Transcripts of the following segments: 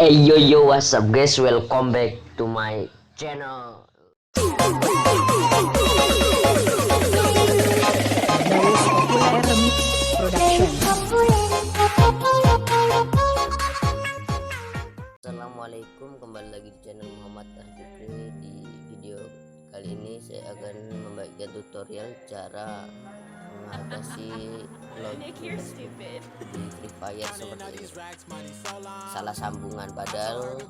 Hey yo, what's up guys, welcome back to my channel. Assalamualaikum, kembali lagi di channel Muhammad Arif Fikri. Di video kali ini saya akan membagikan tutorial cara mengatasi login di Free Fire seperti ini. Salah sambungan padahal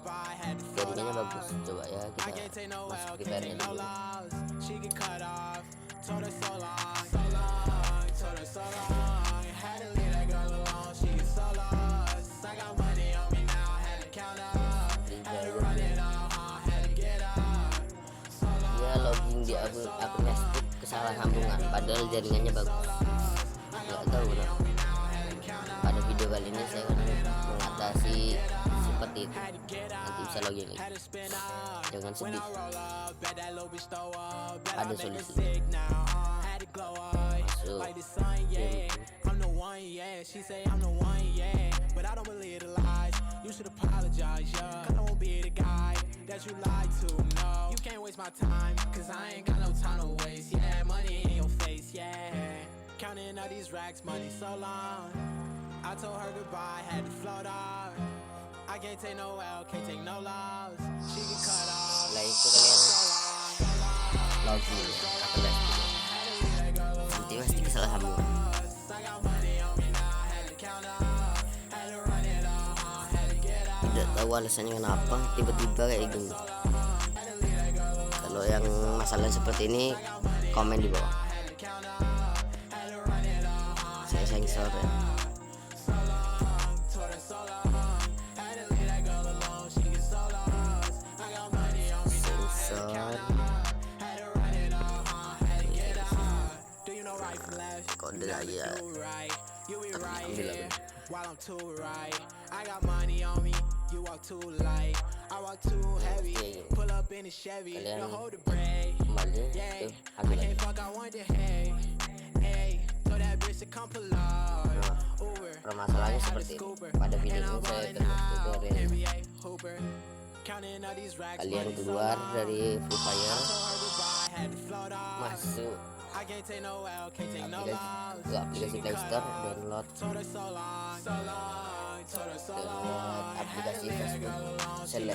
jaringannya bagus. Coba ya, kita masuk Free Fire-nya dulu. Dia login di akun Facebook Kesalah sambungan padahal jaringannya bagus. Nggak tahu kenapa. Pada video kali ini saya akan mengatasi seperti itu. Nanti bisa login lagi. Jangan sedih, ada solusi. Counting all these racks, money so long. I told her goodbye, had to float off. I can't take no L, can't take no loss. She get cut off. Setelah itu kalian login akun Facebook. Nanti pasti kesalah sambungan. Tidak tahu alasannya kenapa tiba-tiba kayak gini. Kalau yang masalah seperti ini, komen di bawah. Saya sensor ya. Kode aja ambil lagi. While I'm too right, I got money on me. You walk too light, I walk too heavy. Pull up in a Chevy, don't hold the brake. Kembali tuh ambil lagi. Permasalahannya seperti ini. Pada video ini saya akan tutorial. Kalian keluar dari Free Fire, masuk aplikasi Play Store, download aplikasi Facebook Seller.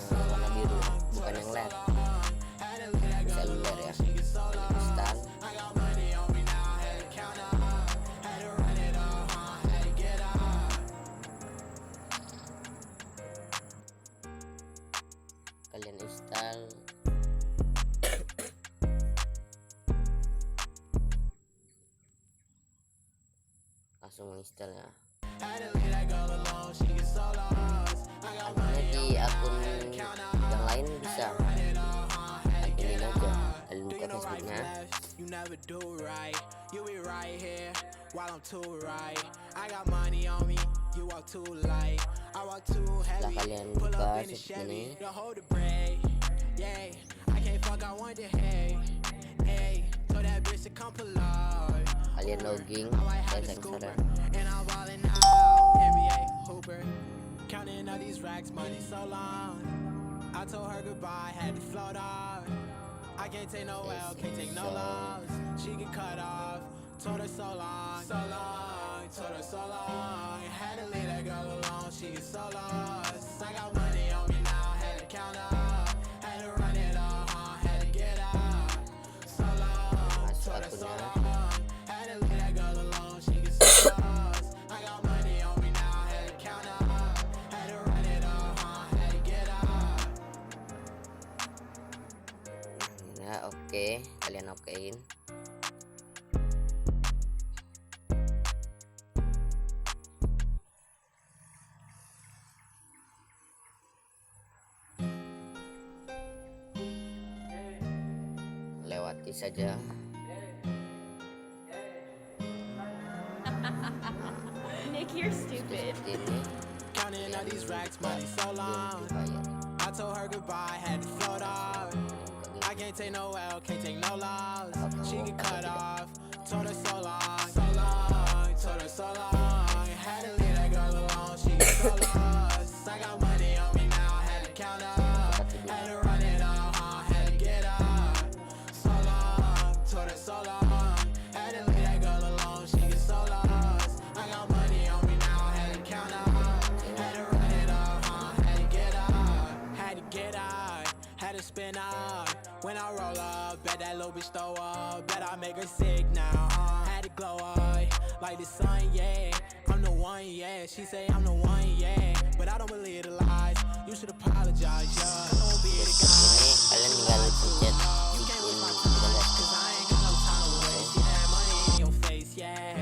Warna biru, bukan yang LED. Seller ya. Install. Kalian install. Langsung menginstal ya. Artinya di akun yang lain bisa admin aja. Kalian buka Facebooknya. Setelah kalian buka seperti ini, kalian login dan sensor ya. Counting all these racks, money so long. I told her goodbye, had to float off. I can't take no L, can't take no loss. She get cut off. Told her so long, so long. Told her so long. Had to leave that girl alone. She get so lost. I got money on me now, had to count up. Had to run it all, had to get up. So long. Told her so long. Had to leave that girl alone. She get so lost. I got money on me now, had to count up. Had to run it all, had to get up. Ya oke, kalian okein. Lewati saja. Nick, you're stupid. Seperti ini. Counting all these racks, money so long. I told her goodbye, had to float off. I can't take no L, can't take no loss. She get cut off. Told her so long. so lost. I got money on me now, had to count up. Had to run it up, had to get up. So long, told her so long. Had to leave that girl alone, she get so lost. I got money on me now, had to count up. Had to run it up, had to get up. Had to get up, had to spin up. When I roll up, bet that little bitch throw up. Bet I make her sick now, had to glow up like the sun, yeah. I'm the one, yeah. She say I'm the one, yeah. But I don't believe the lies. You should apologize, yeah. Don't be the guy. Kalian tinggal pencet You can't waste my time, cause I ain't got no time to waste. See that money in your face, yeah.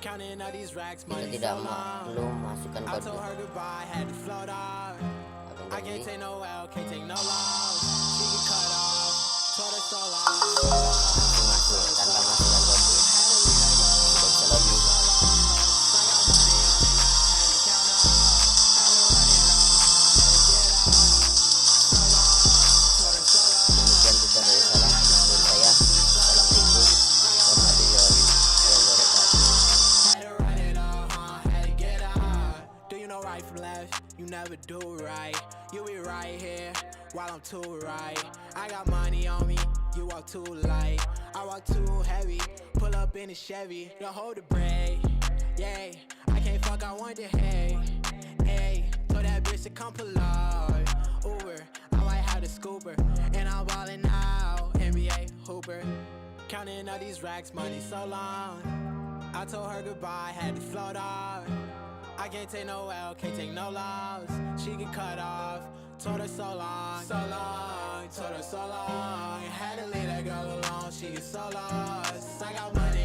Counting all these racks, kita money tidak so long. belum masukkan I kode told her goodbye, had to float off. akan I can't kembali. take no L, can't take no loss. She get cut off, told her so long. Langsung masuk tanpa masukkan kode. Tidak bisa login. Demikian tutorial salah dari saya. Assalamualaikum warahmatullahi wabarakatuh. Do you know right from left? You never do right. You be right here while I'm too right. I got money on me, you walk too light. I walk too heavy, pull up in a Chevy. Don't hold the brake, yeah. I can't fuck, I want the hay. Hey, told that bitch to come pull up. Uber, I might have the scooper. And I'm ballin' out, NBA hooper. Counting all these racks, money so long. I told her goodbye, had to float off. I can't take no L, can't take no loss. She get cut off, told her so long. So long, told her so long. Had to leave that girl alone, she get so lost. I got money